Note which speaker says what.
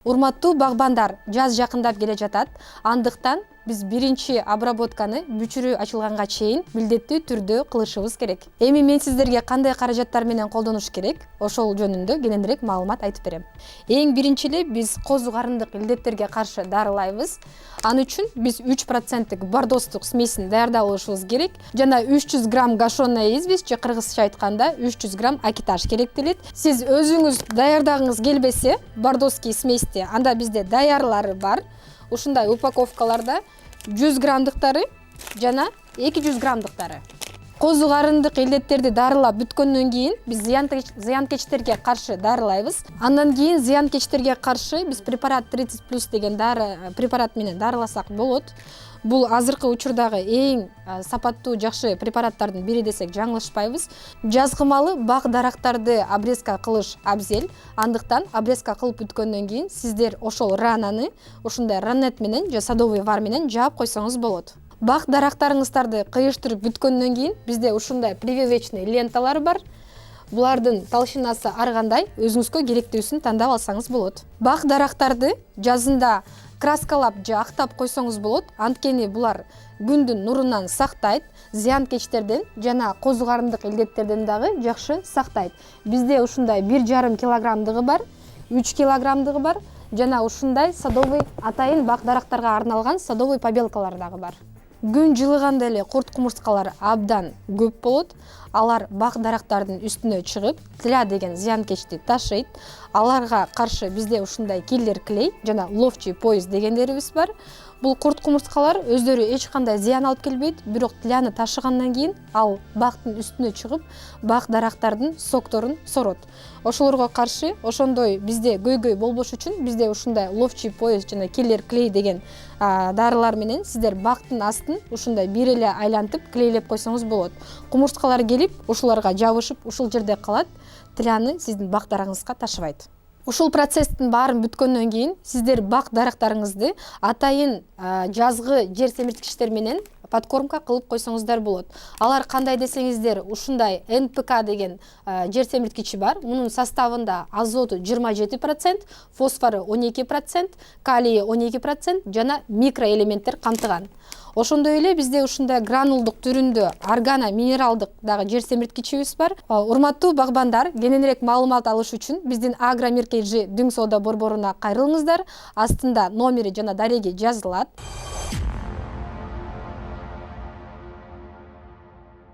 Speaker 1: Урматтуу багбандар, жаз жакындап келе жатат. Андыктан биз биринчи обработканы бүчүрү ачылганга чейин милдеттүү түрдө кылышыбыз керек. Эми мен сиздерге кандай каражаттар менен колдонуш керек, ошол жөнүндө кененирээк маалымат айтып берем. Эң биринчи эле биз козу карындык илдеттерге каршы дарылайбыз. Аны үчүн биз 3% бордостук смесин даярдап алышыбыз керек. Жана 300 грамм гашеный известь же кыргызча айтканда 300 грамм акитаж керектелет. Сиз өзүңүз даярдагыңыз келбесе, бордоский смести анда бизде даярлары бар. Ушундай упаковкаларда 100 граммдыктары жана 200 граммдыктары. Козу карындык илдеттерди дарылап бүткөндөн кийин биз зыянкечтерге каршы дарылайбыз. Андан кийин зыянкечтерге каршы биз препарат 30+ деген дары препарат менен дарыласак болот. Бул азыркы учурдагы эң сапаттуу жакшы препараттардын бири десек жаңылышпайбыз. Жазгымалы бак дарактарды обрезка кылыш абзел. Андыктан обрезка кылып бүткөндөн кийин сиздер ошол рананы ушундай ранет менен же садовый вар менен жаап койсоңуз болот. Бак дарактарыңыздарды кыйыштырып бүткөндөн кийин бизде ушундай прививочный ленталар бар. Булардын толщинасы ар кандай, өзүңүзгө керектүүсүн тандап алсаңыз болот. Бак дарактарды жазында краскалап же актап койсоңуз болот. Анткени булар күндүн нурунан сактайт, зыянкечтерден жана козу карындык илдеттерден дагы жакшы сактайт. Бизде ушундай 1,5 килограммдыгы бар, 3 килограммдыгы бар жана ушундай садовый атайын бак дарактарга арналган садовый побелкалар дагы бар. Күн жылыганда эле курт кумурскалар абдан көп болот. Алар бак дарактардын үстүнө чыгып, тля деген зыянкечти ташыйт. Аларга каршы бизде ушундай киллер клей жана ловчий пояс дегендерибиз бар. Бул курт кумурскалар өздөрү эч кандай зыян алып келбейт, бирок тляны ташыгандан кийин ал бактын үстүнө чыгып, бак дарактардын сокторун сорот. Ошолорго каршы ошондой бизде көйгөй болбош үчүн бизде ушундай ловчий пояс жана киллер клей деген дарылар менен сиздер бактын астын ушундай бир эле айлантып клейлеп койсоңуз болот. Кумурскалар келип, ушуларга жабышып, ушул жерде калат, тляны сиздин бак дарагыңызга ташыбайт. Ушул процесстин баарын бүткөндөн кийин сиздер бак дарактарыңызды атайын жазгы жер семирткичтер менен подкормка кылып койсоңуздар болот. Алар кандай десеңиздер, ушундай НПК деген жер семирткичи бар. Мунун составында азоту 27%, фосфору 12%, калийи 12% жана микроэлементтер камтыган. Ошондой эле бизде ушундай гранулдук түрүндө органа минералдык дагы жер семирткичибиз бар. Урматтуу багбандар, кененирээк маалымат алыш үчүн биздин Агромир KG Дүң соода борборуна кайрылыңыздар. Астында номери жана дареги жазылат.